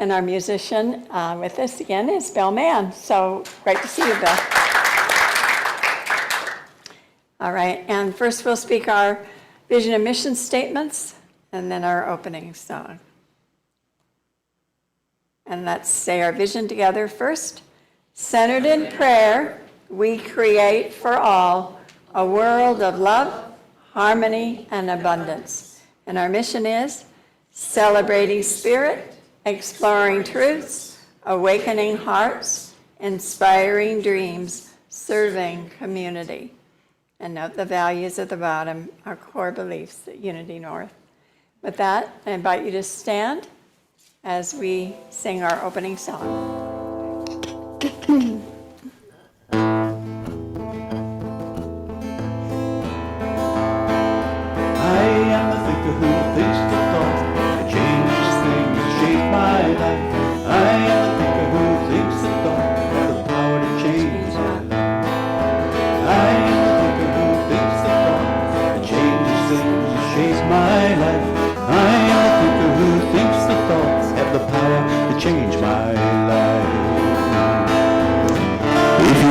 And our musician with us again is Bill Mann. So great to see you, Bill. All right, and first we'll speak our vision and mission statements, and then our opening song. And let's say our vision together first. Centered in prayer, we create for all a world of love, harmony, and abundance. And our mission is celebrating spirit, exploring truths, awakening hearts, inspiring dreams, serving community. And note the values at the bottom, our core beliefs at Unity North. With that, I invite you to stand as we sing our opening song.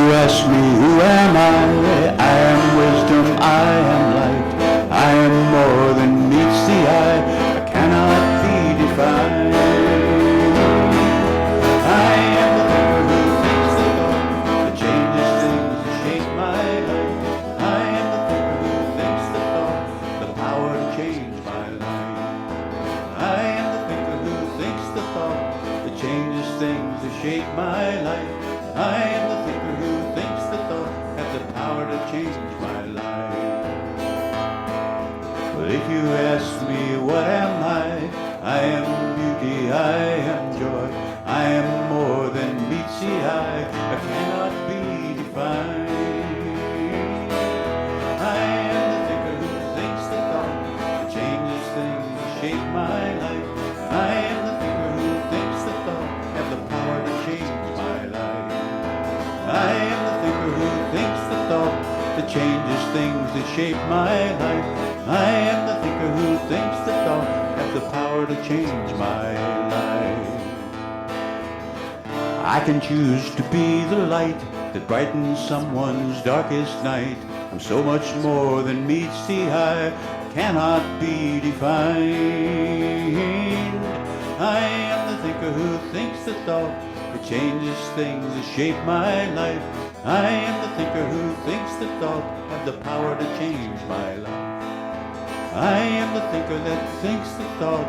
Ask me, who am I? I am wisdom, I am light. I am more than meets the eye. I cannot be defined. I am the thinker who thinks the thought that changes things to shape my life. I am the thinker who thinks the thought, the power to change my life. I am the thinker who thinks the thought that changes things to shape my life. I am the thinker who thinks the thought has the power to change my life. But if you ask me, what am I am beauty, I am joy, I am more than meets the eye. I cannot be defined. I am the thinker who thinks the thought that changes things to shape my life. I am the thinker who thinks the thought has the power to change my life. I am the thinker who thinks the thought that changes things that shape my life. I am the thinker who thinks the thought has the power to change my life. I can choose to be the light that brightens someone's darkest night. I'm so much more than meets the eye, cannot be defined. I am the thinker who thinks the thought that changes things that shape my life. I am the thinker who thinks the thought have the power to change my life. I am the thinker that thinks the thought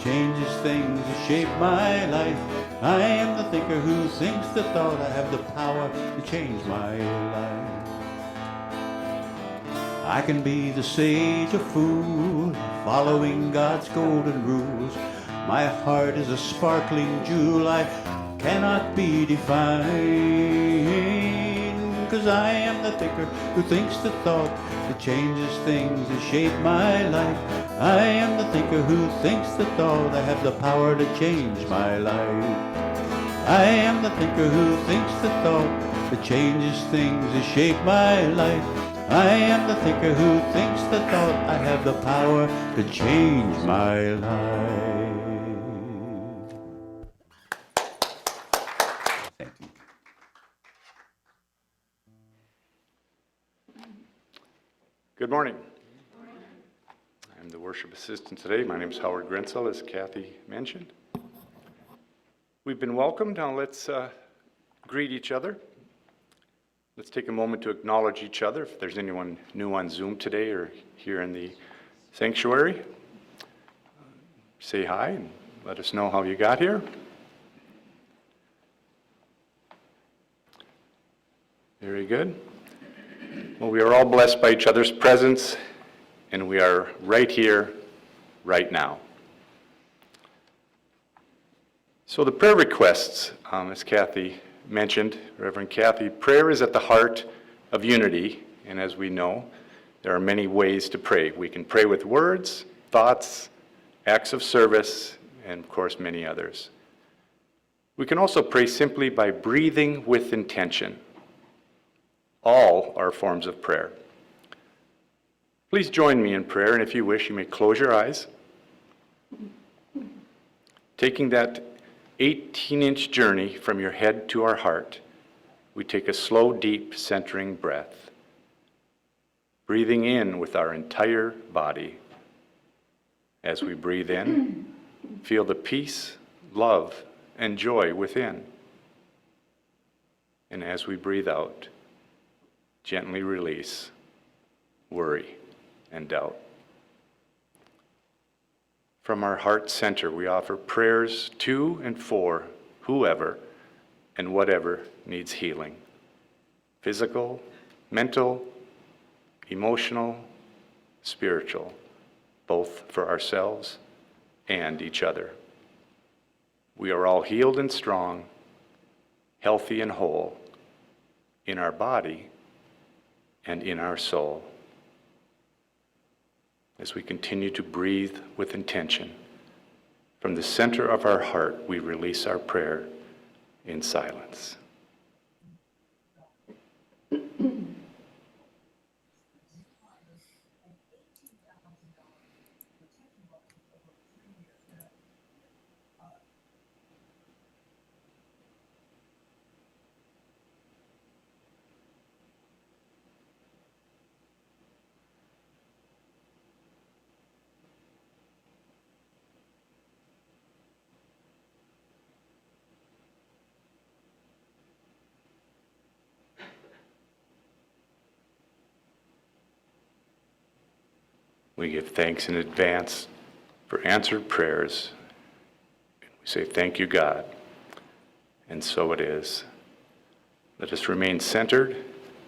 changes things that shape my life. I am the thinker who thinks the thought I have the power to change my life. I can be the sage or fool, following God's golden rules. My heart is a sparkling jewel, I cannot be defined. 'Cause I am the thinker who thinks the thought that changes things that shape my life. I am the thinker who thinks the thought I have the power to change my life. I am the thinker who thinks the thought that changes things that shape my life. I am the thinker who thinks the thought I have the power to change my life. Good morning. I'm the worship assistant today. My name is Howard Grensel, as Kathy mentioned. We've been welcomed. Now let's greet each other. Let's take a moment to acknowledge each other. If there's anyone new on Zoom today or here in the sanctuary, say hi and let us know how you got here. Very good. Well, we are all blessed by each other's presence, and we are right here, right now. So the prayer requests, as Kathy mentioned, Reverend Kathy, prayer is at the heart of unity, and as we know, there are many ways to pray. We can pray with words, thoughts, acts of service, and of course many others. We can also pray simply by breathing with intention. All are forms of prayer. Please join me in prayer, and if you wish, you may close your eyes. Taking that 18-inch journey from your head to our heart, we take a slow, deep, centering breath, breathing in with our entire body. As we breathe in, feel the peace, love, and joy within. And as we breathe out, gently release worry and doubt. From our heart center, we offer prayers to and for whoever and whatever needs healing. Physical, mental, emotional, spiritual, both for ourselves and each other. We are all healed and strong, healthy and whole, in our body and in our soul. As we continue to breathe with intention, from the center of our heart, we release our prayer in silence. We give thanks in advance for answered prayers. We say, thank you, God. And so it is. Let us remain centered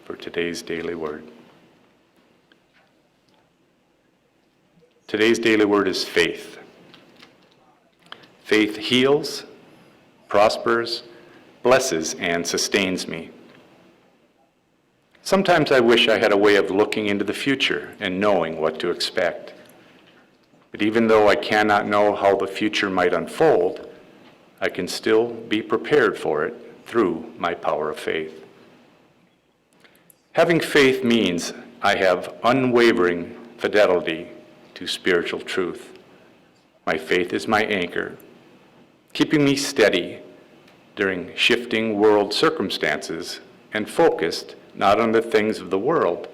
for today's daily word. Today's daily word is faith. Faith heals, prospers, blesses, and sustains me. Sometimes I wish I had a way of looking into the future and knowing what to expect. But even though I cannot know how the future might unfold, I can still be prepared for it through my power of faith. Having faith means I have unwavering fidelity to spiritual truth. My faith is my anchor, keeping me steady during shifting world circumstances and focused not on the things of the world,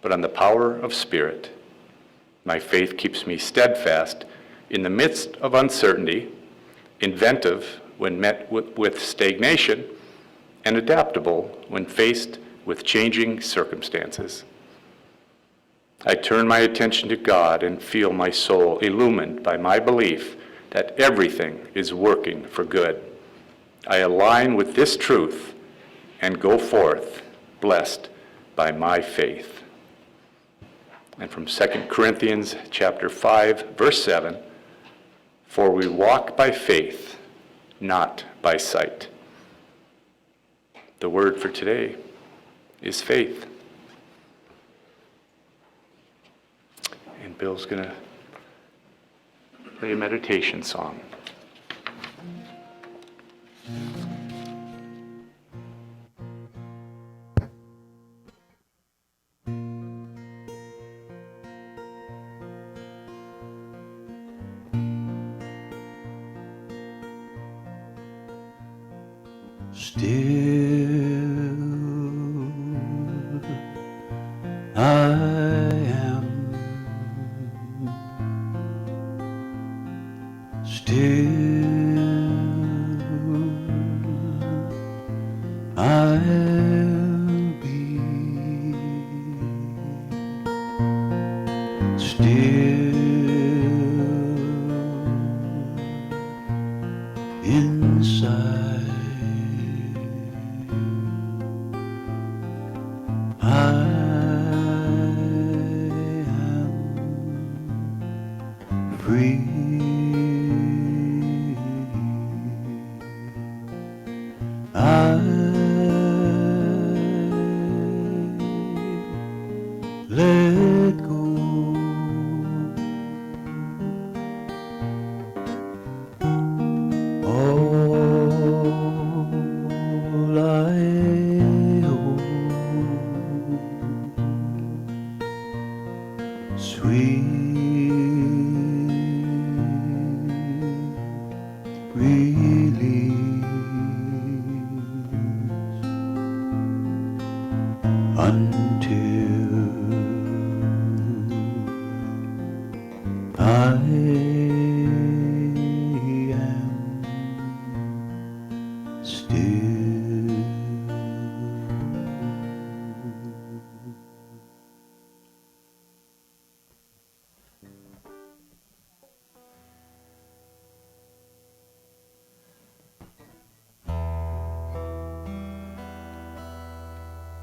but on the power of Spirit. My faith keeps me steadfast in the midst of uncertainty, inventive when met with stagnation, and adaptable when faced with changing circumstances. I turn my attention to God and feel my soul illumined by my belief that everything is working for good. I align with this truth and go forth blessed by my faith. And from 2 Corinthians chapter 5, verse 7, for we walk by faith, not by sight. The word for today is faith. And Bill's going to play a meditation song. Still, I am. Still, I'll be. Still, inside. I am free. I let go. All until I am still.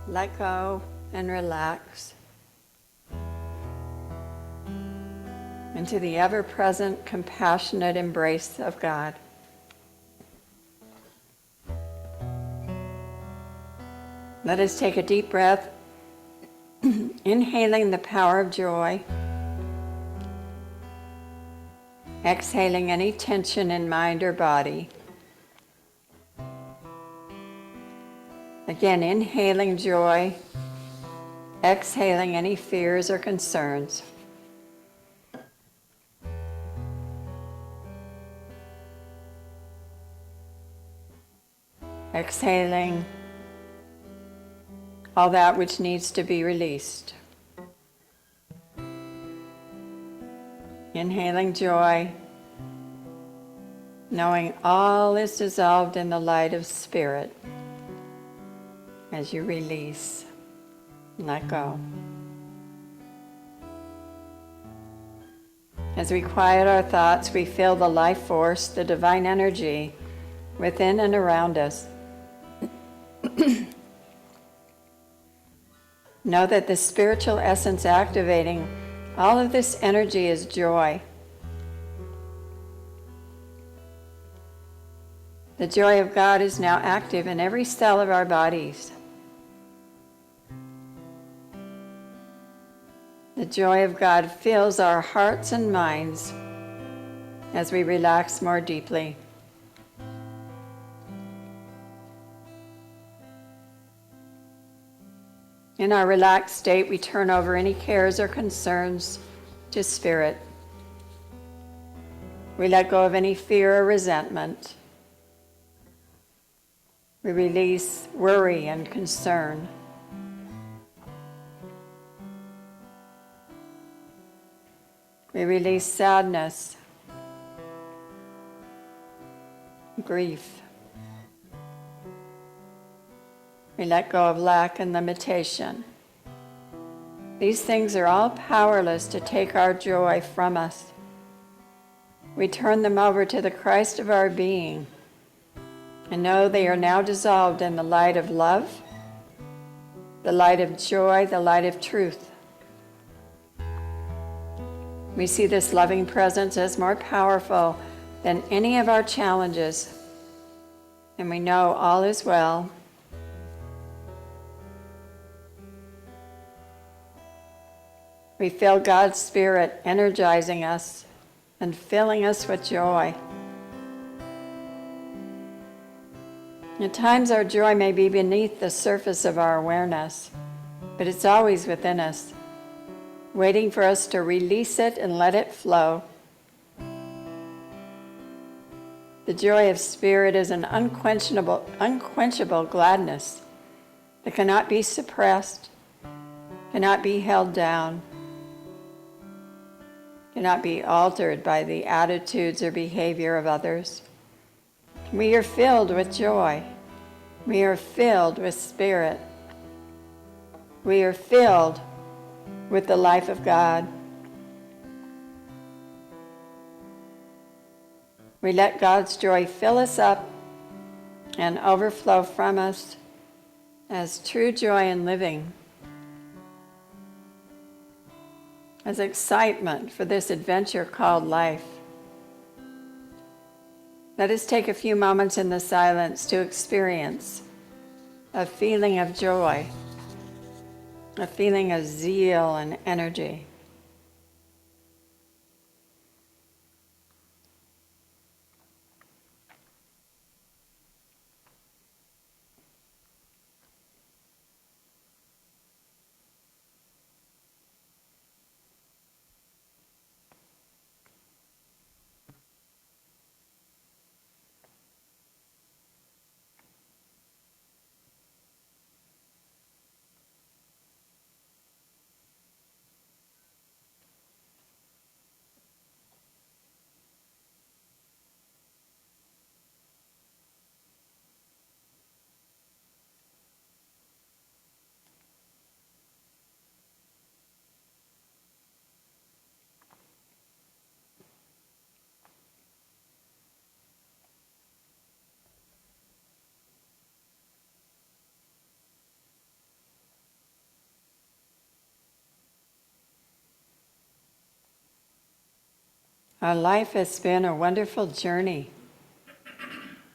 Let go and relax into the ever-present, compassionate embrace of God. Let us take a deep breath, inhaling the power of joy, exhaling any tension in mind or body. Again, inhaling joy, exhaling any fears or concerns. Exhaling all that which needs to be released. Inhaling joy, knowing all is dissolved in the light of Spirit as you release and let go. As we quiet our thoughts, we feel the life force, the divine energy within and around us. Know that the spiritual essence activating all of this energy is joy. The joy of God is now active in every cell of our bodies. The joy of God fills our hearts and minds as we relax more deeply. In our relaxed state, we turn over any cares or concerns to Spirit. We let go of any fear or resentment. We release worry and concern. We release sadness, grief. We let go of lack and limitation. These things are all powerless to take our joy from us. We turn them over to the Christ of our being and know they are now dissolved in the light of love, the light of joy, the light of truth. We see this loving presence as more powerful than any of our challenges, and we know all is well. We feel God's Spirit energizing us and filling us with joy. At times our joy may be beneath the surface of our awareness, but it's always within us, waiting for us to release it and let it flow. The joy of Spirit is an unquenchable gladness that cannot be suppressed, cannot be held down, cannot be altered by the attitudes or behavior of others. We are filled with joy. We are filled with Spirit. We are filled with the life of God. We let God's joy fill us up and overflow from us as true joy in living, as excitement for this adventure called life. Let us take a few moments in the silence to experience a feeling of joy, a feeling of zeal and energy. Our life has been a wonderful journey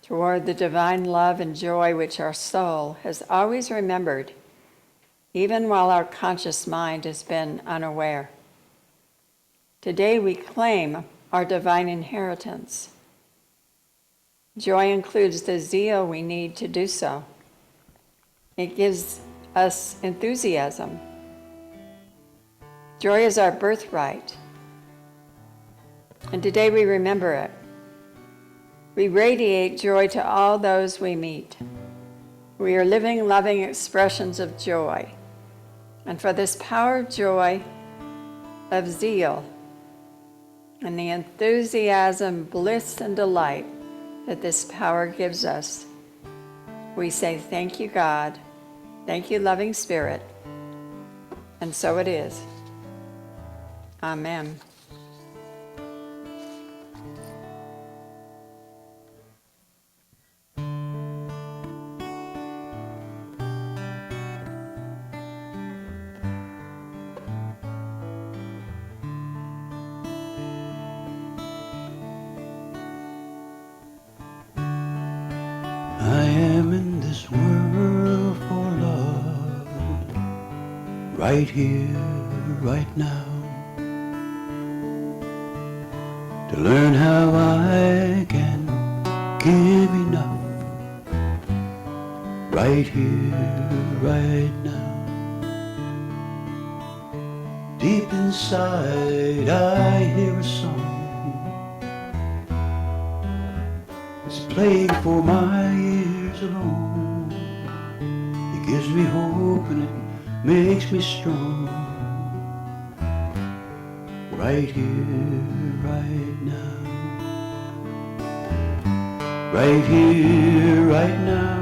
toward the divine love and joy which our soul has always remembered, even while our conscious mind has been unaware. Today we claim our divine inheritance. Joy includes the zeal we need to do so. It gives us enthusiasm. Joy is our birthright. And today we remember it. We radiate joy to all those we meet. We are living, loving expressions of joy. And for this power of joy, of zeal, and the enthusiasm, bliss, and delight that this power gives us, we say, thank you, God. Thank you, loving Spirit. And so it is. Amen. I am in this world for love, right here, right now, to learn how I can give enough, right here, right now. Deep inside I hear a song, it's playing for my ears alone. It gives me hope and it makes me strong. Right here, right now. Right here, right now.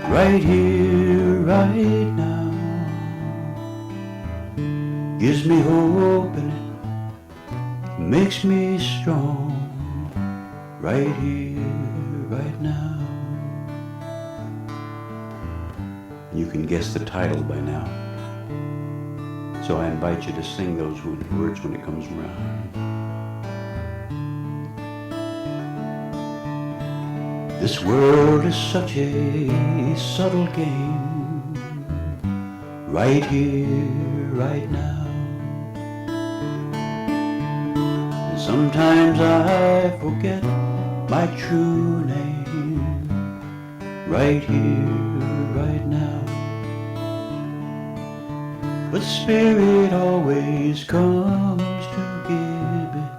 Right here, right now. Gives me hope and it makes me strong. Right here, right now. You can guess the title by now, so I invite you to sing those words when it comes around. This world is such a subtle game, right here, right now. And sometimes I forget my true name, right here, right now. But Spirit always comes to give it,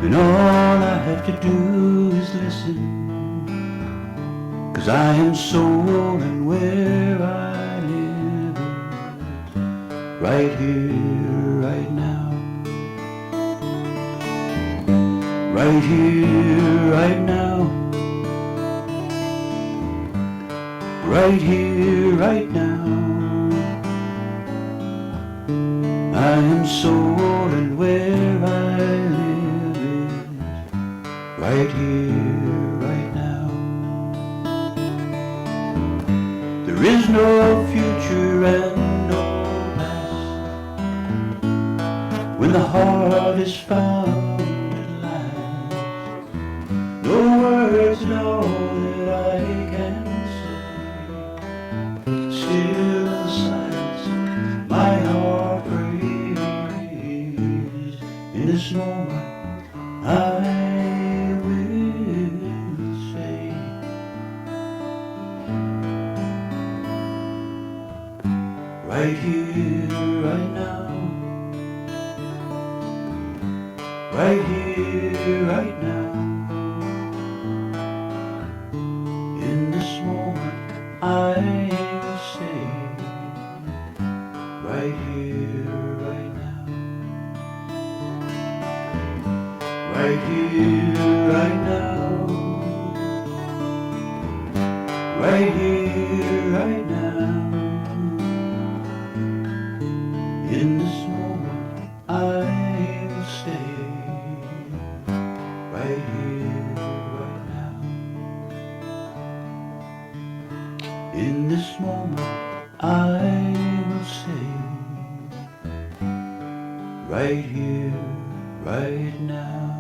and all I have to do is listen, 'cause I am soul and where I live is right here, right now. Right here, right now. Right here, right now. I am soul and where I live is right here, right now. There is no future and no past when the heart is found at last. No words at all that I can say, still in silence my heart prays. In this moment I will say, right here, right now. Right here, right now. In this moment I will say, right here, right now. Right here, right now. Right here, right now. In this moment I will stay, right here, right now. In this moment I will stay, right here, right now.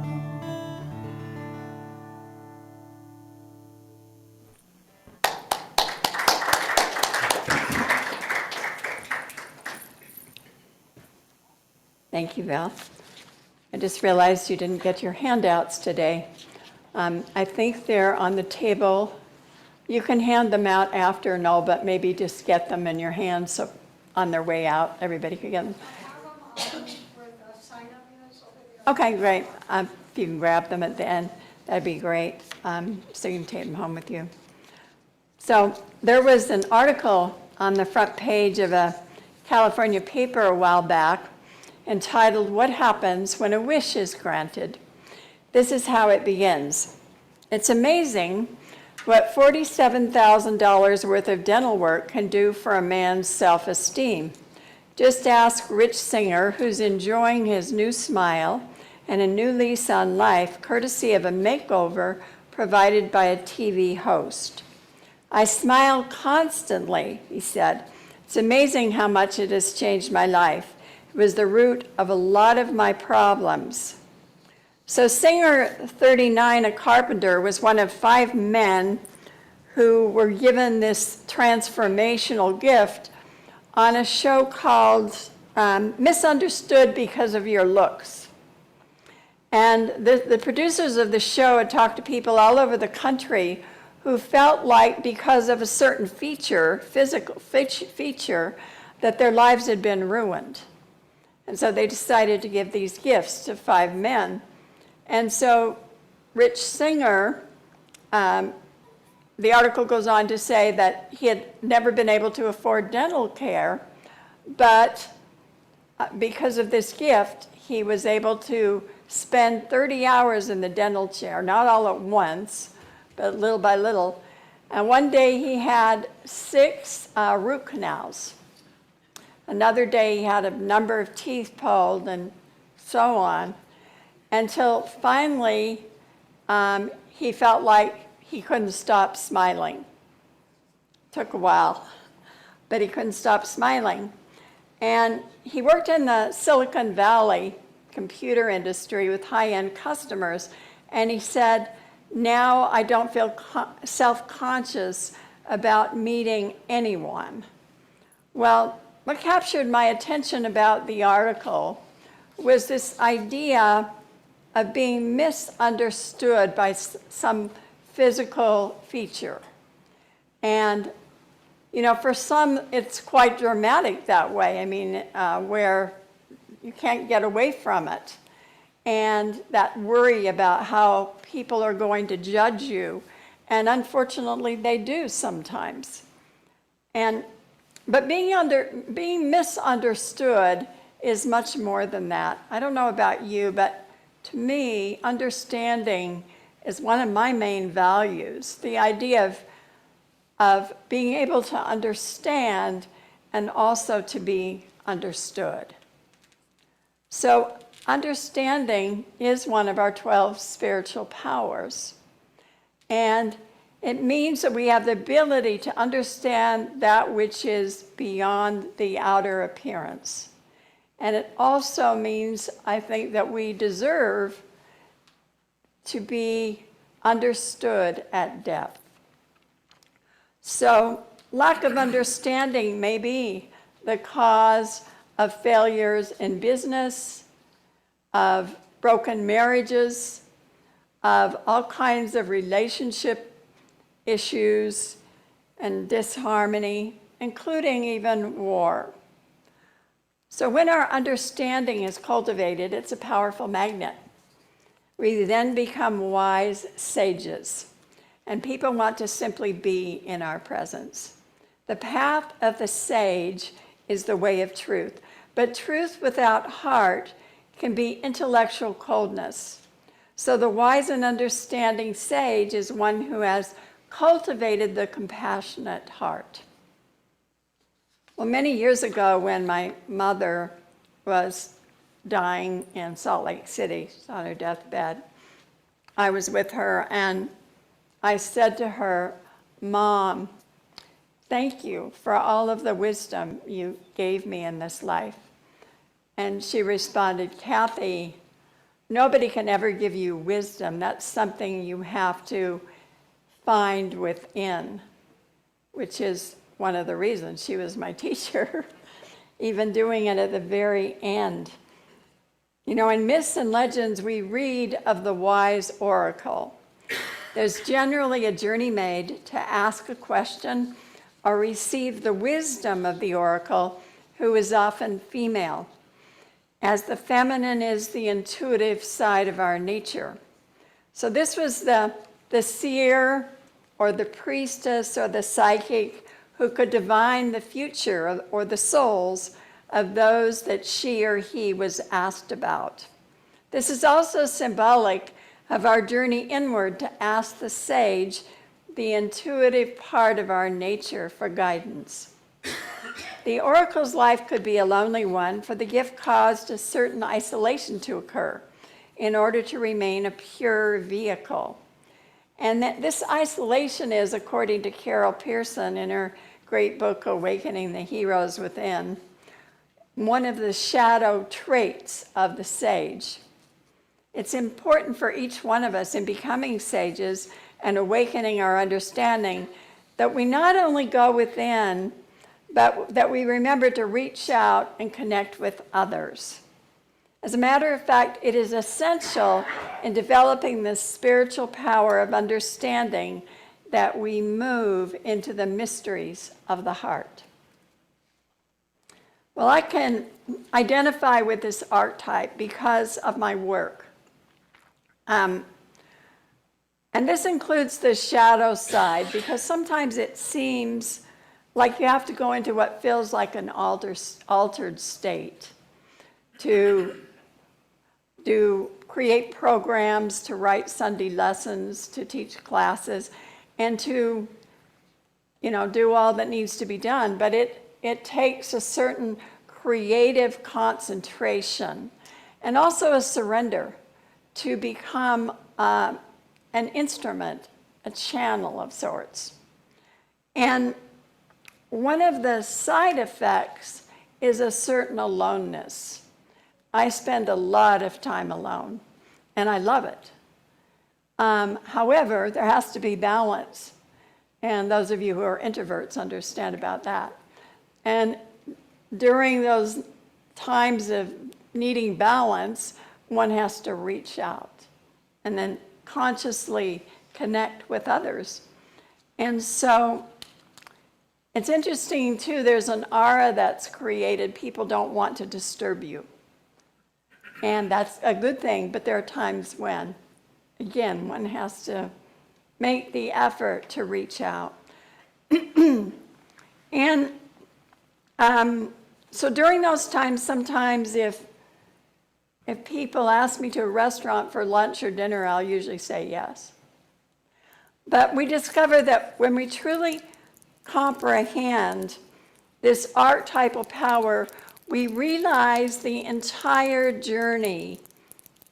Thank you, Val. I just realized you didn't get your handouts today. I think they're on the table. You can hand them out after and all, but maybe just get them in your hands so on their way out, everybody can get them. I have them where the sign-up is over there. Okay, great. If you can grab them at the end, that'd be great. So you can take them home with you. So there was an article on the front page of a California paper a while back entitled, "What Happens When a Wish is Granted?" This is how it begins. It's amazing what $47,000 worth of dental work can do for a man's self-esteem. Just ask Rich Singer, who's enjoying his new smile and a new lease on life, courtesy of a makeover provided by a TV host. "I smile constantly," he said. "It's amazing how much it has changed my life. It was the root of a lot of my problems." So Singer, 39, a carpenter, was one of 5 men who were given this transformational gift on a show called Misunderstood Because of Your Looks. And the producers of the show had talked to people all over the country who felt like because of a certain feature, physical feature, that their lives had been ruined. And so they decided to give these gifts to 5 men. And so Rich Singer, the article goes on to say that he had never been able to afford dental care, but because of this gift, he was able to spend 30 hours in the dental chair, not all at once, but little by little. And one day he had 6 root canals. Another day he had a number of teeth pulled and so on, until finally he felt like he couldn't stop smiling. Took a while, but he couldn't stop smiling. And he worked in the Silicon Valley computer industry with high-end customers, and he said, "Now I don't feel self-conscious about meeting anyone." Well, what captured my attention about the article was this idea of being misunderstood by some physical feature. And, you know, for some, it's quite dramatic that way. I mean, where you can't get away from it. And that worry about how people are going to judge you. And unfortunately, they do sometimes. But being misunderstood is much more than that. I don't know about you, but to me, understanding is one of my main values. The idea of being able to understand and also to be understood. So understanding is one of our 12 spiritual powers. And it means that we have the ability to understand that which is beyond the outer appearance. And it also means, I think, that we deserve to be understood at depth. So lack of understanding may be the cause of failures in business, of broken marriages, of all kinds of relationship issues and disharmony, including even war. So when our understanding is cultivated, it's a powerful magnet. We then become wise sages, and people want to simply be in our presence. The path of the sage is the way of truth, but truth without heart can be intellectual coldness. So the wise and understanding sage is one who has cultivated the compassionate heart. Well, many years ago, when my mother was dying in Salt Lake City, she's on her deathbed, I was with her, and I said to her, "Mom, thank you for all of the wisdom you gave me in this life." And she responded, Kathy, nobody can ever give you wisdom. That's something you have to find within, which is one of the reasons she was my teacher, even doing it at the very end. You know, in myths and legends, we read of the wise oracle. There's generally a journey made to ask a question or receive the wisdom of the oracle, who is often female, as the feminine is the intuitive side of our nature. So this was the seer or the priestess or the psychic who could divine the future or the souls of those that she or he was asked about. This is also symbolic of our journey inward to ask the sage, the intuitive part of our nature, for guidance. The oracle's life could be a lonely one, for the gift caused a certain isolation to occur in order to remain a pure vehicle. And that this isolation is, according to Carol Pearson in her great book, Awakening the Heroes Within, one of the shadow traits of the sage. It's important for each one of us in becoming sages and awakening our understanding that we not only go within, but that we remember to reach out and connect with others. As a matter of fact, it is essential in developing the spiritual power of understanding that we move into the mysteries of the heart. Well, I can identify with this archetype because of my work. And this includes the shadow side, because sometimes it seems like you have to go into what feels like an altered state to create programs, to write Sunday lessons, to teach classes, and to, do all that needs to be done. But it takes a certain creative concentration and also a surrender to become an instrument, a channel of sorts. And one of the side effects is a certain aloneness. I spend a lot of time alone, and I love it. However, there has to be balance, and those of you who are introverts understand about that. And during those times of needing balance, one has to reach out and then consciously connect with others. And so it's interesting, too, there's an aura that's created. People don't want to disturb you. And that's a good thing, but there are times when, again, one has to make the effort to reach out. And so during those times, sometimes if people ask me to a restaurant for lunch or dinner, I'll usually say yes. But we discover that when we truly comprehend this archetypal power, we realize the entire journey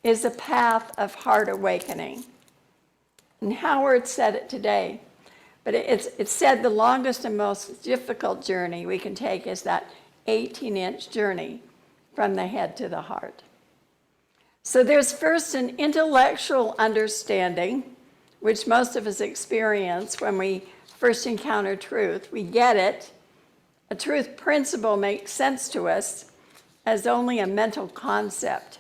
is a path of heart awakening. And Howard said it today, but it's said the longest and most difficult journey we can take is that 18-inch journey from the head to the heart. So there's first an intellectual understanding, which most of us experience when we first encounter truth. We get it. A truth principle makes sense to us as only a mental concept.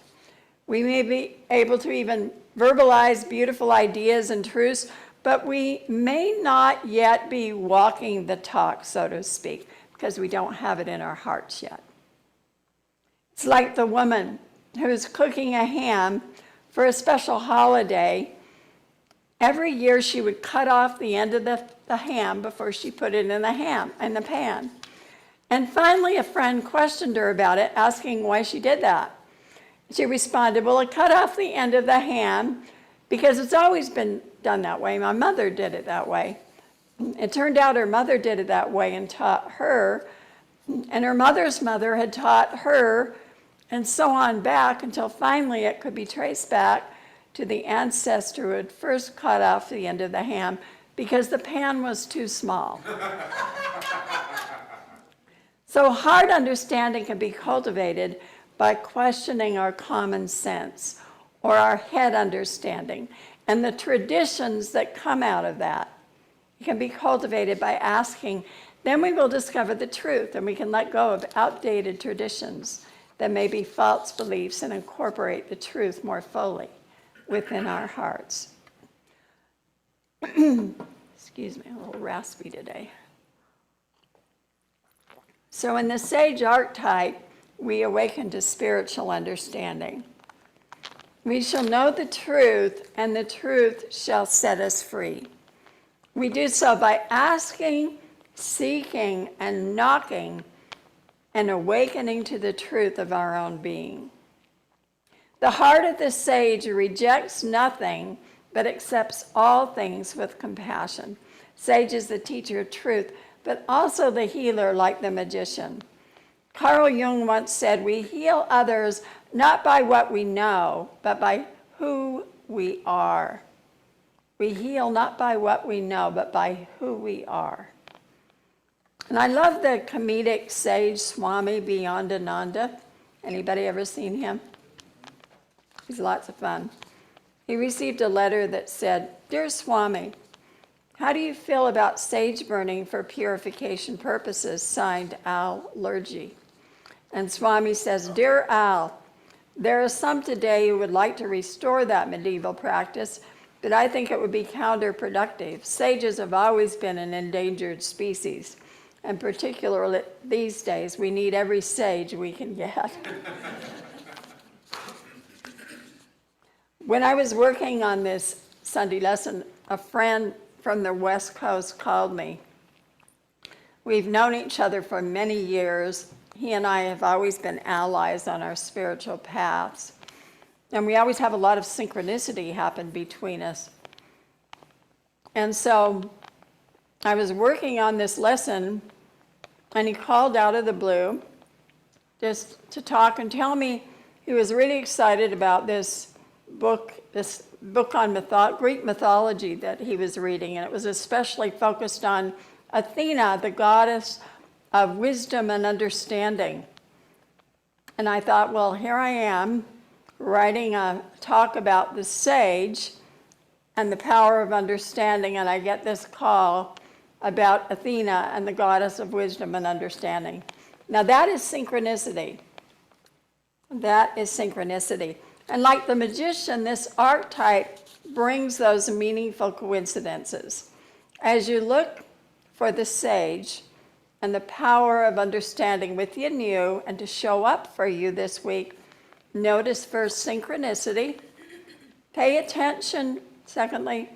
We may be able to even verbalize beautiful ideas and truths, but we may not yet be walking the talk, so to speak, because we don't have it in our hearts yet. It's like the woman who's cooking a ham for a special holiday. Every year she would cut off the end of the ham before she put it in the pan. And finally a friend questioned her about it, asking why she did that. She responded, well, I cut off the end of the ham because it's always been done that way. My mother did it that way. It turned out her mother did it that way and taught her, and her mother's mother had taught her, and so on back until finally it could be traced back to the ancestor who had first cut off the end of the ham because the pan was too small. So hard understanding can be cultivated by questioning our common sense or our head understanding and the traditions that come out of that. It can be cultivated by asking. Then we will discover the truth, and we can let go of outdated traditions that may be false beliefs and incorporate the truth more fully within our hearts. Excuse me, a little raspy today. So in the sage archetype, we awaken to spiritual understanding. We shall know the truth, and the truth shall set us free. We do so by asking, seeking, and knocking, and awakening to the truth of our own being. The heart of the sage rejects nothing, but accepts all things with compassion. Sage is the teacher of truth, but also the healer like the magician. Carl Jung once said, we heal others not by what we know, but by who we are. We heal not by what we know, but by who we are. And I love the comedic sage Swami Beyond Ananda. Anybody ever seen him? He's lots of fun. He received a letter that said, Dear Swami, how do you feel about sage burning for purification purposes? Signed, Al Lurgy. And Swami says, Dear Al, there are some today who would like to restore that medieval practice, but I think it would be counterproductive. Sages have always been an endangered species, and particularly these days, we need every sage we can get. When I was working on this Sunday lesson, a friend from the West Coast called me. We've known each other for many years. He and I have always been allies on our spiritual paths. And we always have a lot of synchronicity happen between us. And so I was working on this lesson, and he called out of the blue just to talk and tell me he was really excited about this book on Greek mythology that he was reading. And it was especially focused on Athena, the goddess of wisdom and understanding. And I thought, well, here I am writing a talk about the sage and the power of understanding, and I get this call about Athena and the goddess of wisdom and understanding. Now that is synchronicity. That is synchronicity. And like the magician, this archetype brings those meaningful coincidences. As you look for the sage and the power of understanding within you and to show up for you this week, notice first synchronicity. Pay attention, secondly,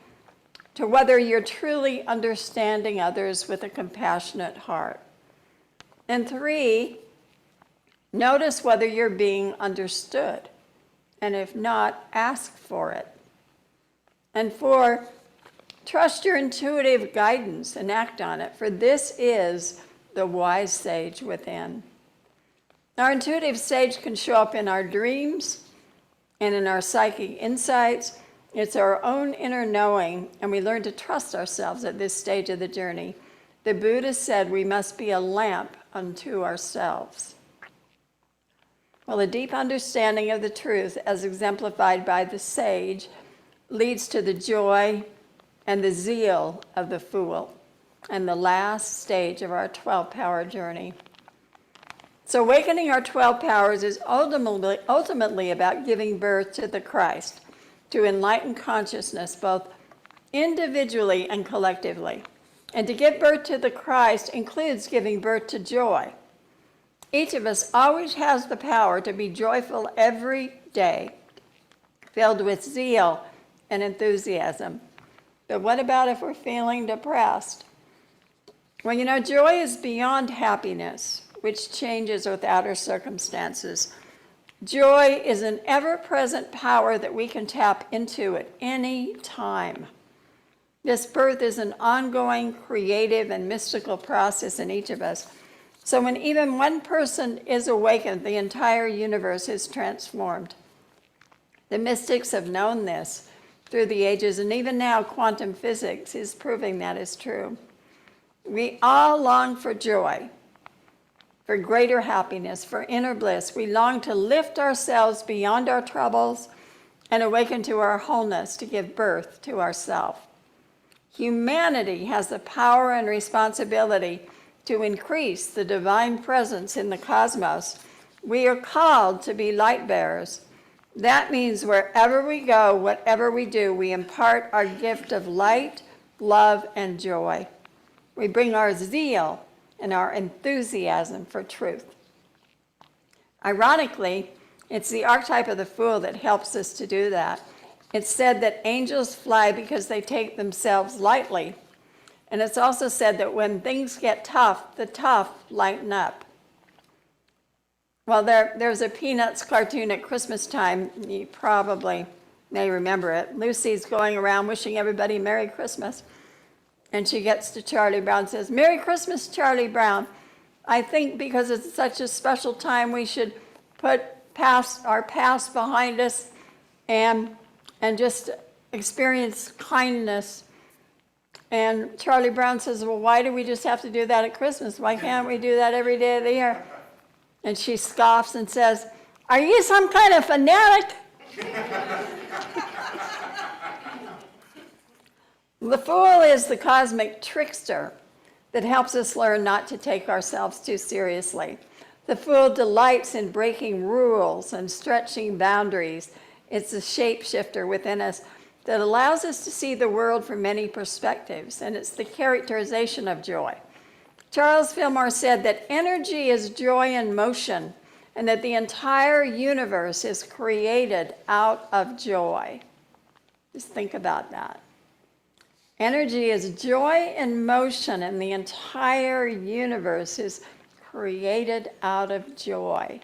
to whether you're truly understanding others with a compassionate heart. And 3, notice whether you're being understood. And if not, ask for it. And 4, trust your intuitive guidance and act on it, for this is the wise sage within. Our intuitive sage can show up in our dreams and in our psychic insights. It's our own inner knowing, and we learn to trust ourselves at this stage of the journey. The Buddha said we must be a lamp unto ourselves. Well, a deep understanding of the truth, as exemplified by the sage, leads to the joy and the zeal of the fool, and the last stage of our 12-power journey. So awakening our 12 powers is ultimately about giving birth to the Christ, to enlighten consciousness both individually and collectively. And to give birth to the Christ includes giving birth to joy. Each of us always has the power to be joyful every day, filled with zeal and enthusiasm. But what about if we're feeling depressed? Well, you know, joy is beyond happiness, which changes with outer circumstances. Joy is an ever-present power that we can tap into at any time. This birth is an ongoing, creative, and mystical process in each of us. So when even one person is awakened, the entire universe is transformed. The mystics have known this through the ages, and even now quantum physics is proving that is true. We all long for joy. for greater happiness, for inner bliss. We long to lift ourselves beyond our troubles and awaken to our wholeness, to give birth to ourself. Humanity has the power and responsibility to increase the divine presence in the cosmos. We are called to be light bearers. That means wherever we go, whatever we do, we impart our gift of light, love, and joy. We bring our zeal and our enthusiasm for truth. Ironically, it's the archetype of the fool that helps us to do that. It's said that angels fly because they take themselves lightly. And it's also said that when things get tough, the tough lighten up. Well, there's a Peanuts cartoon at Christmas time. You probably may remember it. Lucy's going around wishing everybody Merry Christmas. And she gets to Charlie Brown and says, "Merry Christmas, Charlie Brown. I think because it's such a special time, we should put our past behind us and just experience kindness." And Charlie Brown says, "Well, why do we just have to do that at Christmas? Why can't we do that every day of the year?" And she scoffs and says, "Are you some kind of fanatic?" The fool is the cosmic trickster that helps us learn not to take ourselves too seriously. The fool delights in breaking rules and stretching boundaries. It's a shapeshifter within us that allows us to see the world from many perspectives, and it's the characterization of joy. Charles Fillmore said that energy is joy in motion, and that the entire universe is created out of joy. Just think about that. Energy is joy in motion, and the entire universe is created out of joy.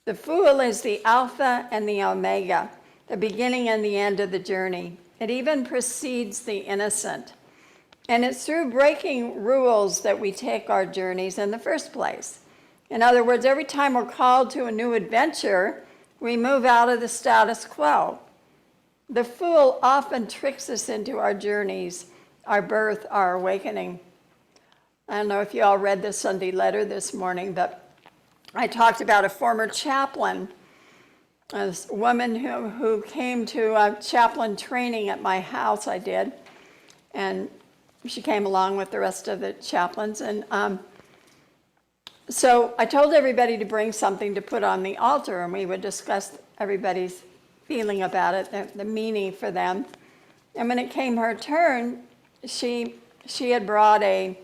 The fool is the Alpha and the Omega, the beginning and the end of the journey. It even precedes the innocent. And it's through breaking rules that we take our journeys in the first place. In other words, every time we're called to a new adventure, we move out of the status quo. The fool often tricks us into our journeys, our birth, our awakening. I don't know if you all read the Sunday letter this morning, but I talked about a former chaplain, a woman who came to a chaplain training at my house. I did, and she came along with the rest of the chaplains. And so I told everybody to bring something to put on the altar, and we would discuss everybody's feeling about it, the meaning for them. And when it came her turn, she had brought a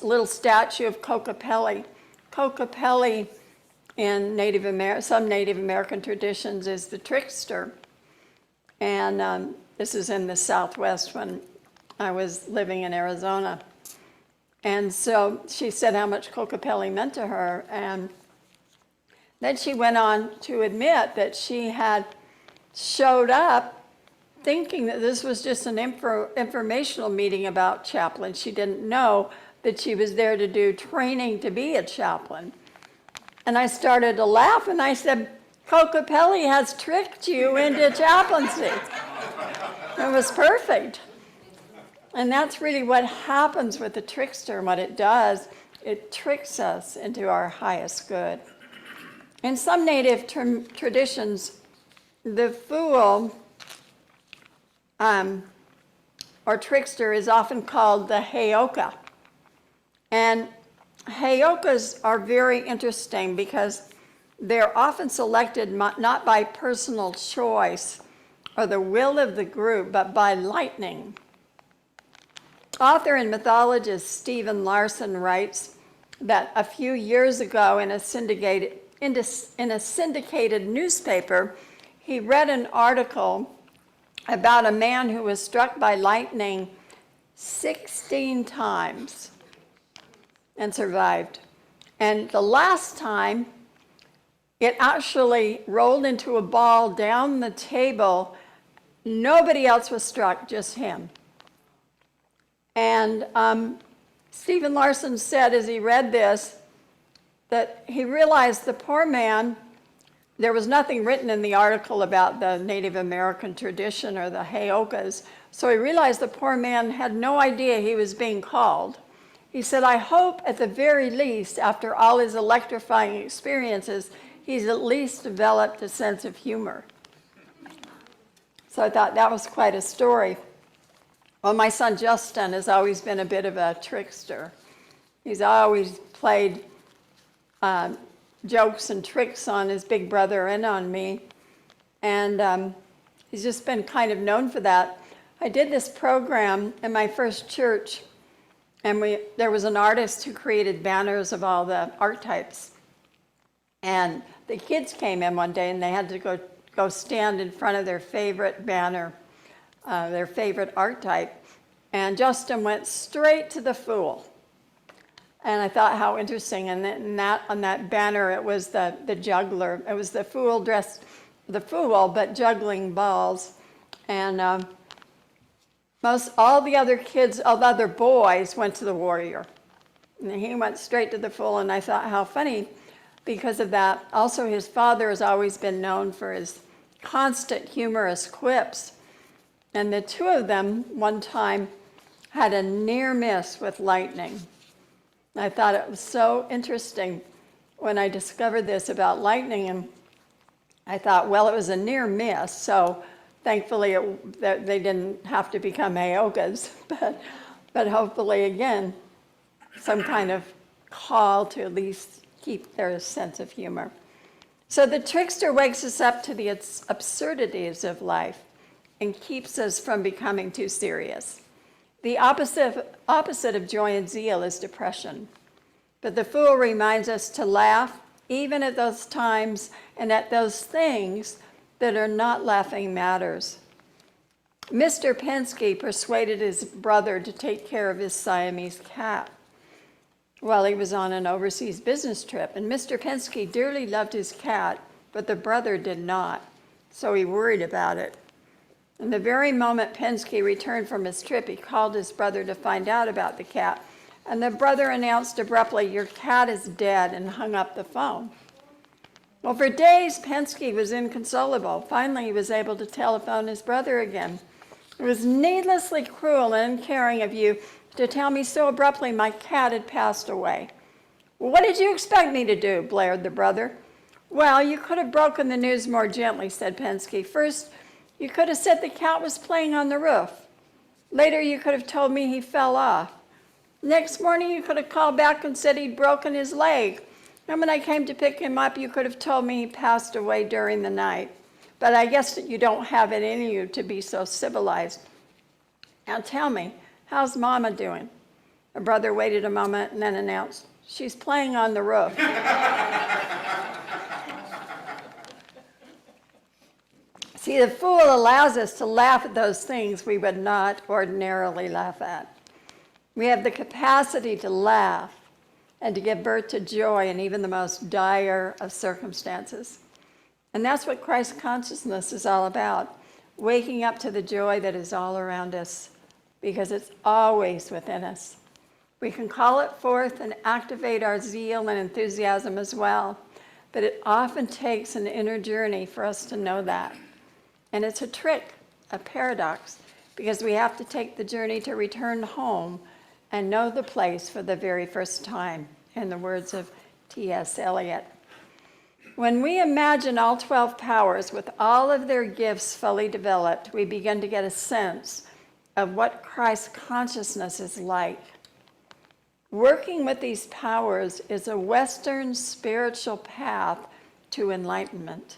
little statue of Kokopelli. Kokopelli in some Native American traditions is the trickster. And this is in the Southwest when I was living in Arizona. And so she said how much Kokopelli meant to her. And then she went on to admit that she had showed up thinking that this was just an informational meeting about chaplain. She didn't know that she was there to do training to be a chaplain. And I started to laugh, and I said, "Kokopelli has tricked you into chaplaincy." It was perfect. And that's really what happens with the trickster. And what it does, it tricks us into our highest good. In some Native traditions, the fool or trickster is often called the heyoka. And heyokas are very interesting because they're often selected not by personal choice or the will of the group, but by lightning. Author and mythologist Stephen Larson writes that a few years ago in a syndicated newspaper, he read an article about a man who was struck by lightning 16 times and survived. And the last time, it actually rolled into a ball down the table. Nobody else was struck, just him. And Stephen Larson said as he read this, that he realized the poor man, there was nothing written in the article about the Native American tradition or the heyokas, so he realized the poor man had no idea he was being called. He said, I hope at the very least, after all his electrifying experiences, he's at least developed a sense of humor. So I thought that was quite a story. Well, my son Justin has always been a bit of a trickster. He's always played jokes and tricks on his big brother and on me. And he's just been kind of known for that. I did this program in my first church, and there was an artist who created banners of all the archetypes. And the kids came in one day, and they had to go stand in front of their favorite banner, their favorite archetype. And Justin went straight to the Fool. And I thought how interesting. And on that banner, it was the juggler. It was the Fool dressed, the Fool, but juggling balls. And all the other kids, all the other boys went to the Warrior. And he went straight to the Fool. And I thought how funny because of that. Also, his father has always been known for his constant humorous quips. And the two of them, one time, had a near miss with lightning. I thought it was so interesting when I discovered this about lightning, and I thought, well, it was a near miss, so thankfully they didn't have to become Aogas, but hopefully, again, some kind of call to at least keep their sense of humor. So the trickster wakes us up to the absurdities of life and keeps us from becoming too serious. The opposite of joy and zeal is depression. But the Fool reminds us to laugh even at those times and at those things that are not laughing matters. Mr. Penske persuaded his brother to take care of his Siamese cat while he was on an overseas business trip. And Mr. Penske dearly loved his cat, but the brother did not, so he worried about it. And the very moment Penske returned from his trip, he called his brother to find out about the cat. And the brother announced abruptly, "Your cat is dead," and hung up the phone. Well, for days, Penske was inconsolable. Finally, he was able to telephone his brother again. "It was needlessly cruel and uncaring of you to tell me so abruptly my cat had passed away." "Well, what did you expect me to do?" blared the brother. "Well, you could have broken the news more gently," said Penske. "First, you could have said the cat was playing on the roof. Later, you could have told me he fell off. Next morning, you could have called back and said he'd broken his leg. And when I came to pick him up, you could have told me he passed away during the night. But I guess that you don't have it in you to be so civilized. Now tell me, how's Mama doing?" The brother waited a moment and then announced, "She's playing on the roof." See, the Fool allows us to laugh at those things we would not ordinarily laugh at. We have the capacity to laugh and to give birth to joy in even the most dire of circumstances. And that's what Christ consciousness is all about, waking up to the joy that is all around us, because it's always within us. We can call it forth and activate our zeal and enthusiasm as well, but it often takes an inner journey for us to know that. And it's a trick, a paradox, because we have to take the journey to return home and know the place for the very first time, in the words of T.S. Eliot. When we imagine all 12 powers with all of their gifts fully developed, we begin to get a sense of what Christ consciousness is like. Working with these powers is a Western spiritual path to enlightenment.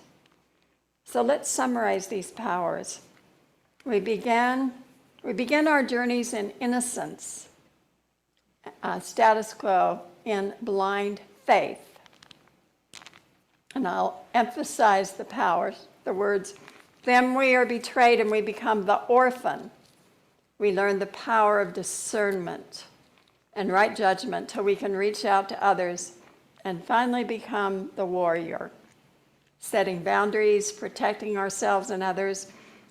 So let's summarize these powers. We begin our journeys in innocence, status quo, in blind faith. And I'll emphasize the powers, the words. Then we are betrayed and we become the orphan. We learn the power of discernment and right judgment till we can reach out to others and finally become the warrior, setting boundaries, protecting ourselves and others.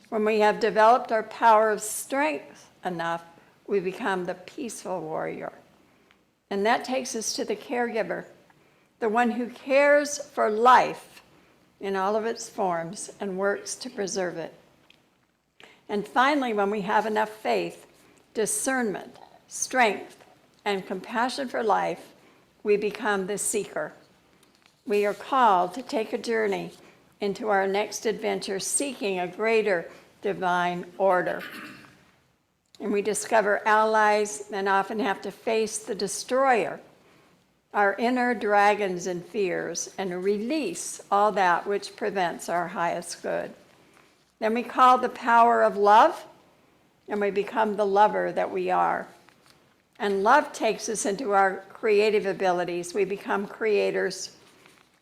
When we have developed our power of strength enough, we become the peaceful warrior. And that takes us to the caregiver, the one who cares for life in all of its forms and works to preserve it. And finally, when we have enough faith, discernment, strength, and compassion for life, we become the seeker. We are called to take a journey into our next adventure, seeking a greater divine order. And we discover allies and often have to face the destroyer, our inner dragons and fears, and release all that which prevents our highest good. Then we call the power of love, and we become the lover that we are. And love takes us into our creative abilities. We become creators,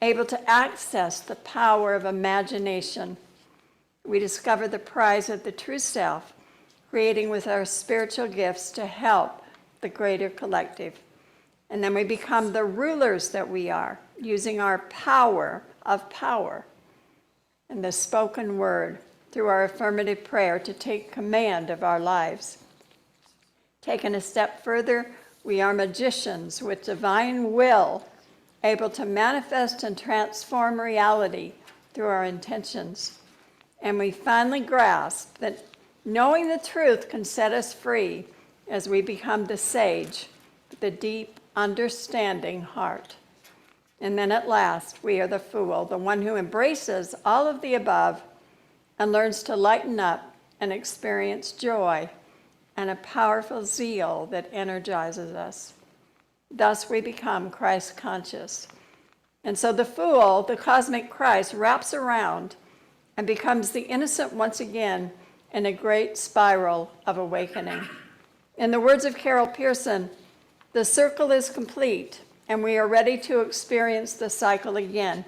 able to access the power of imagination. We discover the prize of the true self, creating with our spiritual gifts to help the greater collective. And then we become the rulers that we are, using our power of power and the spoken word through our affirmative prayer to take command of our lives. Taken a step further, we are magicians with divine will, able to manifest and transform reality through our intentions. And we finally grasp that knowing the truth can set us free as we become the sage, the deep, understanding heart. And then at last, we are the fool, the one who embraces all of the above and learns to lighten up and experience joy and a powerful zeal that energizes us. Thus we become Christ conscious. And so the fool, the cosmic Christ, wraps around and becomes the innocent once again in a great spiral of awakening. In the words of Carol Pearson, the circle is complete, and we are ready to experience the cycle again,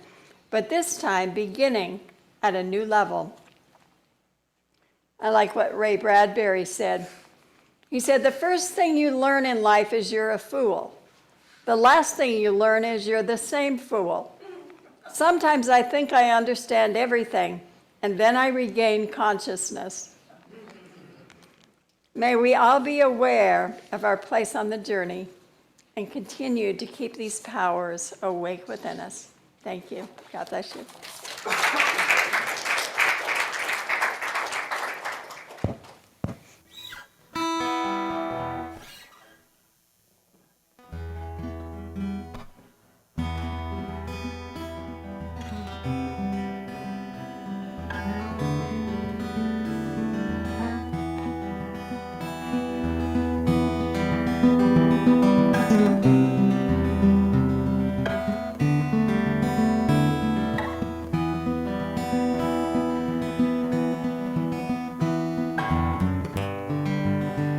but this time beginning at a new level. I like what Ray Bradbury said. He said, the first thing you learn in life is you're a fool. The last thing you learn is you're the same fool. Sometimes I think I understand everything, and then I regain consciousness. May we all be aware of our place on the journey and continue to keep these powers awake within us. Thank you. God bless you.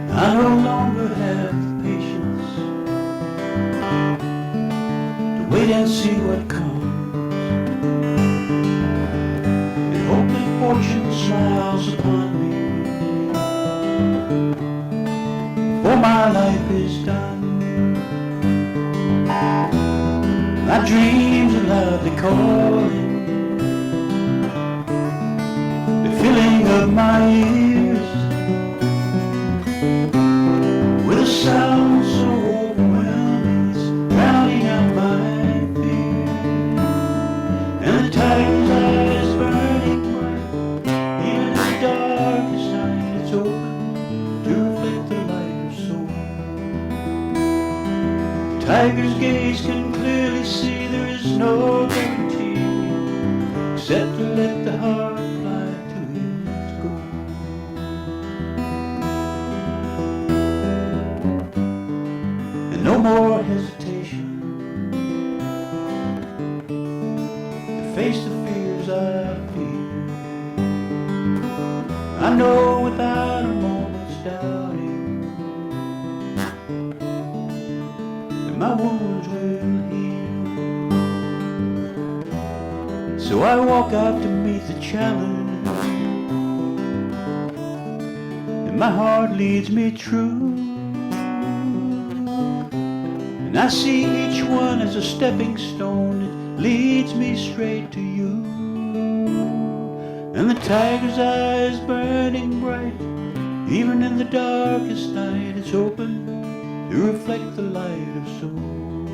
I no longer have the patience to wait and see what comes, and hope that fortune smiles upon me before my life is done. My dreams are loudly calling, the filling of my ears with a sound so overwhelming, it's drowning out my fear. And the tiger's eyes burning bright, even in the darkest night, it's open to reflect the light of soul. The tiger's gaze can clearly see there is no guarantee, except to let the heart fly to its goal. No more hesitation to face the fears I fear. I know without a moment's doubting that my wounds will heal. So I walk out to meet the challenge, and my heart leads me true. And I see each one as a stepping stone that leads me straight to you. And the tiger's eyes burning bright, even in the darkest night, it's open to reflect the light of soul.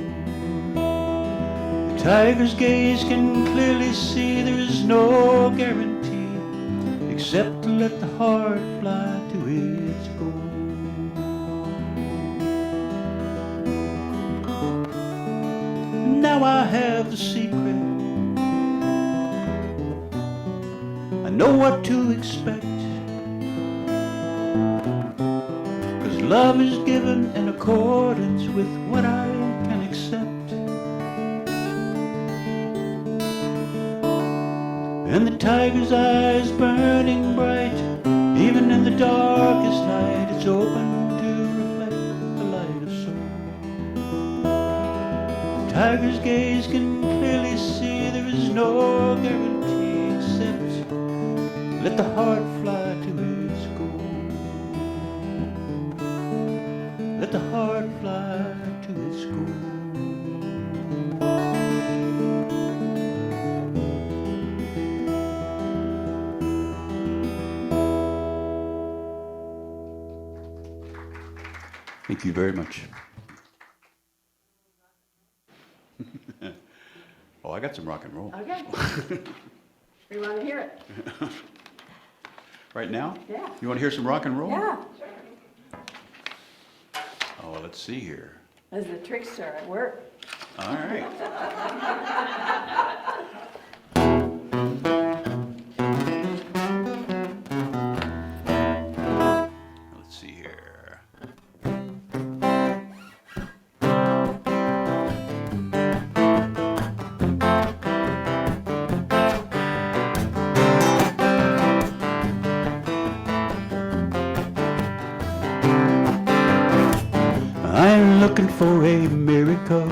The tiger's gaze can clearly see there is no guarantee, except to let the heart fly to its goal. now I have the secret. I know what to expect. 'Cause love is given in accordance with what I can accept. And the tiger's eyes burning bright, even in the darkest night, it's open to reflect the light of soul. The tiger's gaze can clearly see there is no guarantee except let the heart fly to its goal. Let the heart fly to its goal. Thank you very much. Oh, I got some rock and roll. Okay. We want to hear it. Right now? Yeah. You want to hear some rock and roll? Yeah. Oh, let's see here. As the trickster at work. All right. Let's see here. I'm looking for a miracle,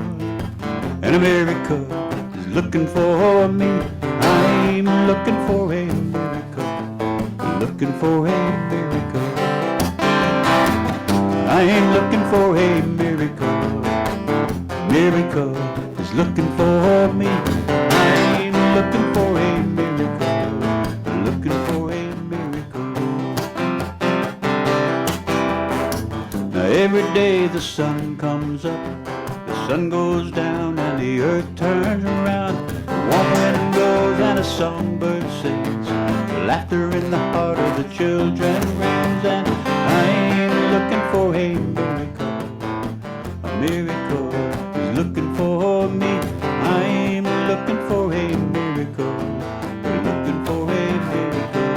and a miracle is looking for me. I'm looking for a miracle, looking for a miracle. I'm looking for a miracle, miracle is looking for me. I'm looking for a miracle, looking for a miracle. Now every day the sun comes up, the sun goes down, and the earth turns around. A warm wind blows and a songbird sings. Laughter in the heart of the children rings, and I'm looking for a miracle. A miracle is looking for me. I'm looking for a miracle. We're looking for a miracle.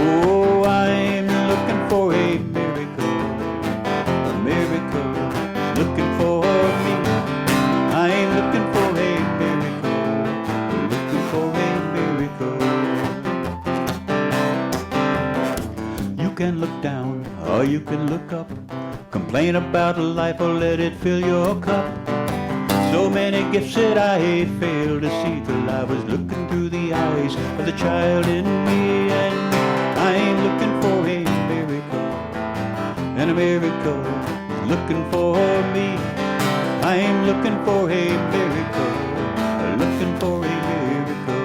Oh, I'm looking for a miracle. A miracle is looking for me. I'm looking for a miracle. We're looking for a miracle. You can look down or you can look up. Complain about life or let it fill your cup. So many gifts that I failed to see till I was looking through the eyes of the child in me. And I'm looking for a miracle, and a miracle is looking for me. I'm looking for a miracle, looking for a miracle.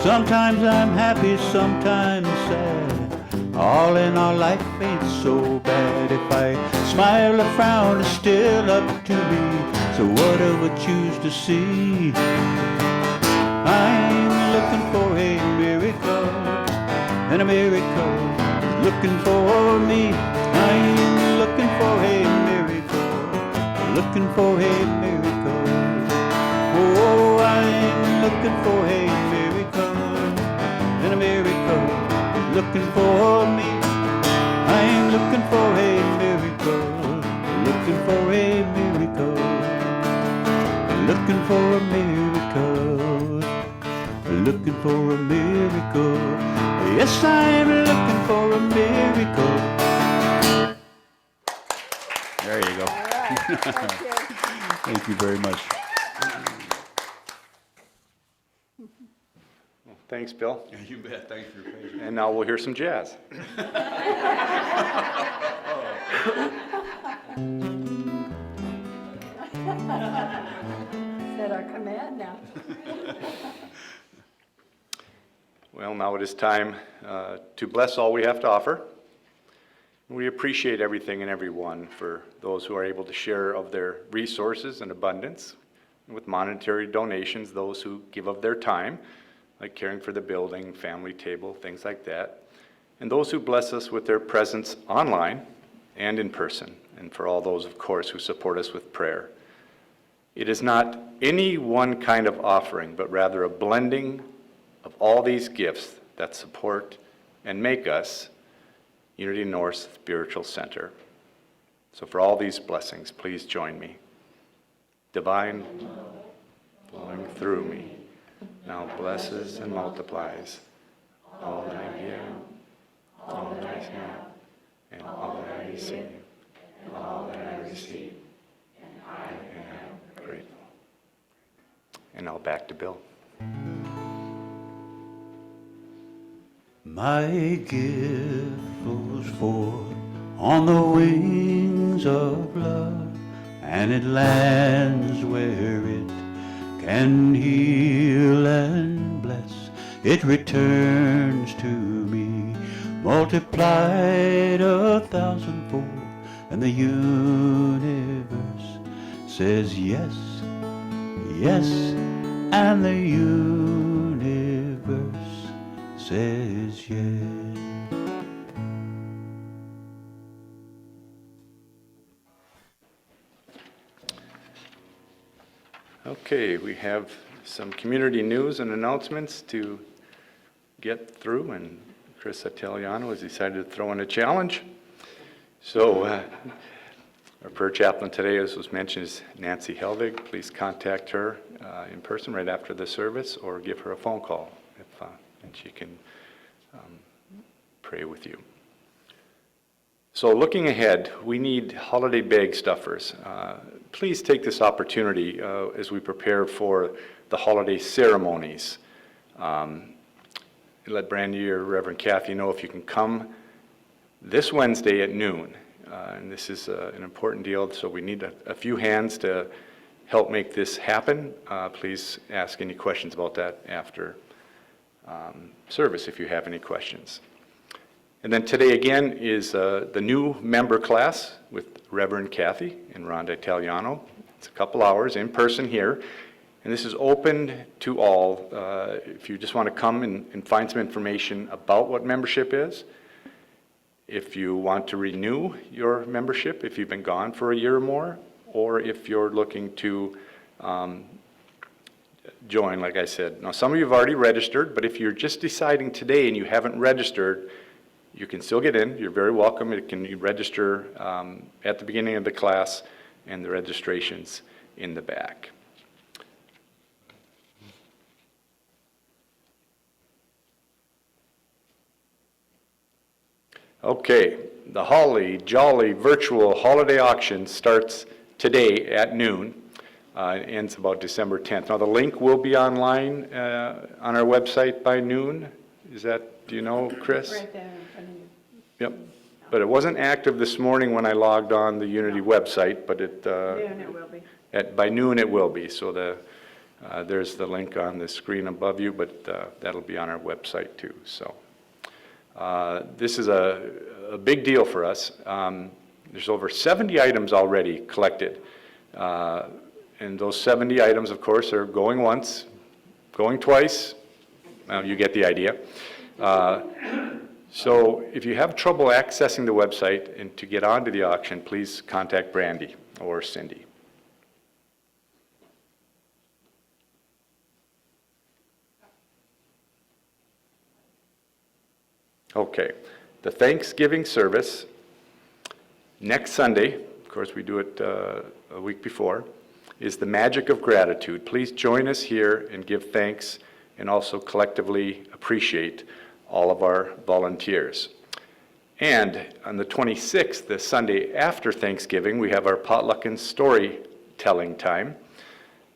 Sometimes I'm happy, sometimes sad. All in all, life ain't so bad. If I smile or frown, it's still up to me. So what I would choose to see? I'm looking for a miracle, and a miracle is looking for me. I'm looking for a miracle, looking for a miracle. Oh, I'm looking for a miracle, and a miracle is looking for me. I'm looking for a miracle, looking for a miracle, looking for a miracle, looking for a miracle. Yes, I'm looking for a miracle. There you go. All right. Thank you. Thank you very much. Thanks, Bill. You bet. Thanks for your patience. And now we'll hear some jazz. Is that our command now? Well, now it is time to bless all we have to offer. We appreciate everything and everyone, for those who are able to share of their resources and abundance, with monetary donations, those who give of their time, like caring for the building, family table, things like that, and those who bless us with their presence online and in person. and for all those, of course, who support us with prayer. It is not any one kind of offering, but rather a blending of all these gifts that support and make us Unity North Spiritual Center. So for all these blessings, please join me. Divine flowing through me, now blesses and multiplies all that I give, all that I have, and all that I receive, all that I receive, and I am grateful. And now back to Bill. My gift goes forth on the wings of love, and it lands where it can heal and bless. It returns to me, multiplied 1,000-fold, and the universe says yes, yes, and the universe says yes. Okay, we have some community news and announcements to get through, and Chris Italiano has decided to throw in a challenge. So our prayer chaplain today, as was mentioned, is Nancy Helvig. Please contact her in person right after the service, or give her a phone call and she can pray with you. So looking ahead, we need holiday bag stuffers. Please take this opportunity as we prepare for the holiday ceremonies. Let Brandy or Reverend Kathy know if you can come this Wednesday at noon. And this is an important deal, so we need a few hands to help make this happen. Please ask any questions about that after service if you have any questions. And then today again is the new member class with Reverend Kathy and Rhonda Italiano. It's a couple hours in person here. And this is open to all. If you just want to come and find some information about what membership is, if you want to renew your membership, if you've been gone for a year or more, or if you're looking to join, like I said. Now, some of you have already registered, but if you're just deciding today and you haven't registered, you can still get in. You're very welcome. You register at the beginning of the class, and the registration's in the back. Okay, the Holly Jolly virtual holiday auction starts today at noon. It ends about December 10th. Now the link will be online on our website by noon. Is that, do you know, Chris? Right there in front of you. Yep. But it wasn't active this morning when I logged on the Unity website, but Noon it will be. by noon it will be. So there's the link on the screen above you, but that'll be on our website too. So this is a big deal for us. There's over 70 items already collected. And those 70 items, of course, are going once, going twice. You get the idea. So if you have trouble accessing the website and to get onto the auction, please contact Brandy or Cindy. Okay, the Thanksgiving service next Sunday, of course we do it a week before, is the magic of gratitude. Please join us here and give thanks and also collectively appreciate all of our volunteers. And on the 26th, the Sunday after Thanksgiving, we have our potluck and storytelling time.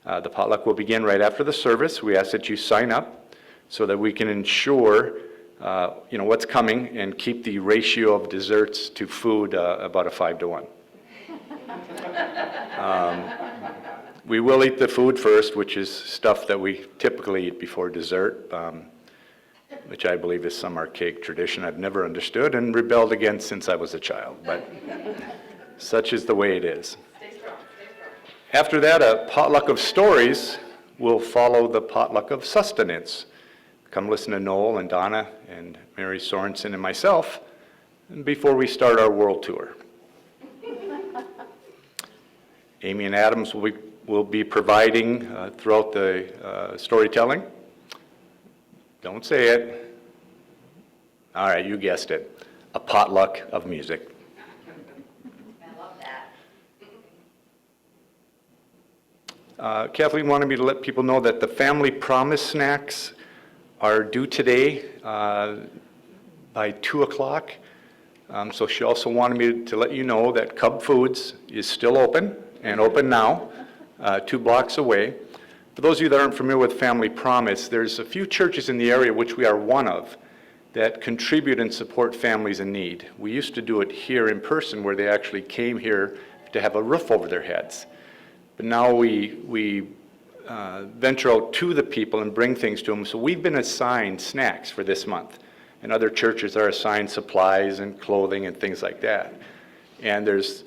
The potluck will begin right after the service. We ask that you sign up so that we can ensure what's coming and keep the ratio of desserts to food about a 5-to-1. We will eat the food first, which is stuff that we typically eat before dessert, which I believe is some archaic tradition I've never understood and rebelled against since I was a child, but such is the way it is. Stay strong. After that, a potluck of stories will follow the potluck of sustenance. Come listen to Noel and Donna and Mary Sorensen and myself before we start our world tour. Amy and Adams will be providing throughout the storytelling. Don't say it. All right, you guessed it. A potluck of music. I love that. Kathleen wanted me to let people know that the family promise snacks are due today by 2 o'clock. So she also wanted me to let you know that Cub Foods is still open and open now, 2 blocks away. For those of you that aren't familiar with Family Promise, there's a few churches in the area, which we are one of, that contribute and support families in need. We used to do it here in person, where they actually came here to have a roof over their heads. But now we venture out to the people and bring things to them. So we've been assigned snacks for this month. And other churches are assigned supplies and clothing and things like that. And there's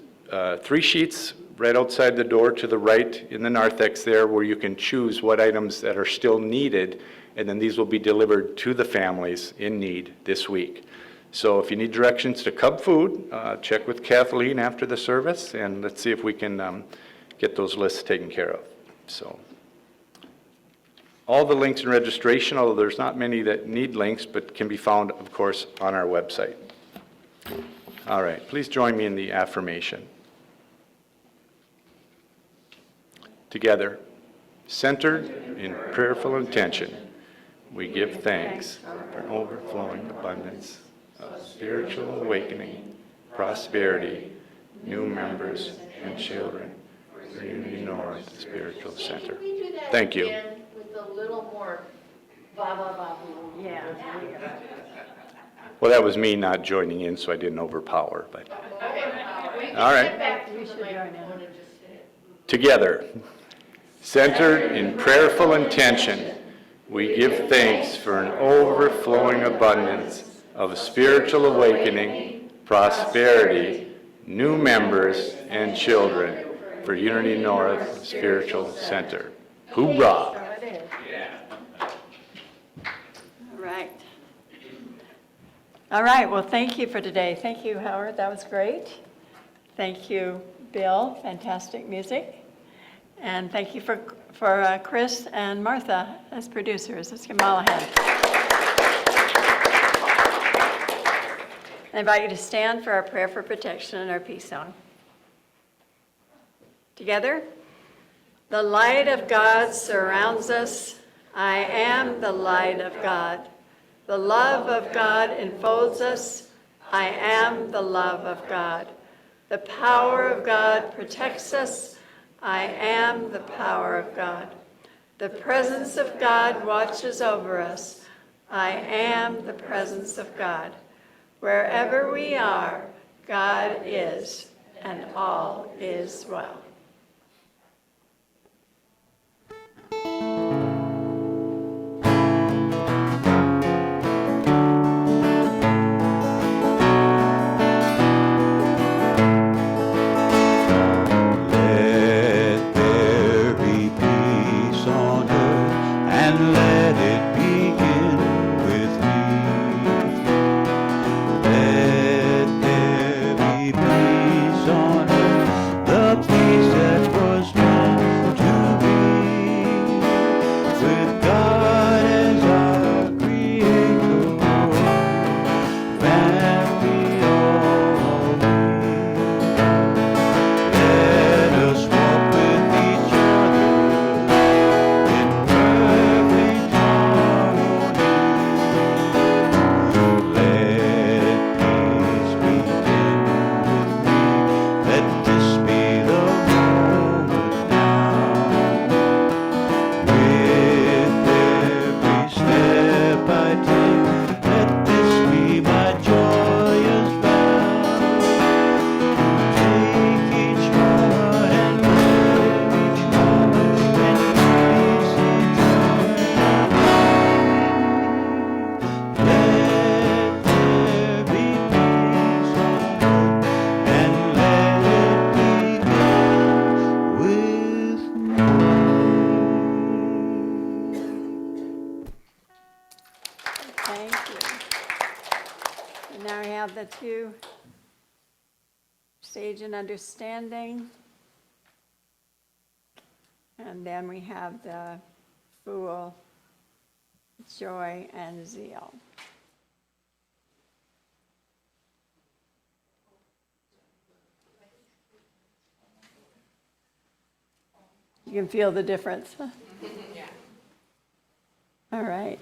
3 sheets right outside the door to the right in the narthex there, where you can choose what items that are still needed, and then these will be delivered to the families in need this week. So if you need directions to Cub Food, check with Kathleen after the service, and let's see if we can get those lists taken care of. So all the links and registration, although there's not many that need links, but can be found, of course, on our website. All right, please join me in the affirmation. Together, centered in prayerful intention, we give thanks for an overflowing abundance of spiritual awakening, prosperity, new members and children for Unity North Spiritual Center. Can we do that Thank you. again with a little more ba ba ba boom? Yeah. Well, that was me not joining in, so I didn't overpower, but We All right. can get back to We the should join in. microphone and just say it. together, centered in prayerful intention, we give thanks for an overflowing abundance of spiritual awakening, prosperity, new members, and children for Unity North Spiritual Center. Hoorah! So it is. All right. All right, well, thank you for today. Thank you, Howard, that was great. Thank you, Bill, fantastic music. And thank you for Chris and Martha as producers. Let's give them all a hand. I invite you to stand for our prayer for protection and our peace song. Together. The light of God surrounds us. I am the light of God. The love of God enfolds us. I am the love of God. The power of God protects us. I am the power of God. The presence of God watches over us. I am the presence of God. Wherever we are, God is, and all is well. Let there be peace on earth, and let it begin with me. Let there be peace on earth, the peace that was meant to be, with God as our Creator, and we all need. Let us walk with each other in perfect harmony. Let peace begin with me. Let this be the moment now. With every step I take, let this be my joyous vow. Take each moment and live each moment in peace eternal. Let there be peace on earth, and let it begin with me. Thank you. And now we have the two, Sage and Understanding. And then we have the Fool, Joy, and Zeal. You can feel the difference. All right.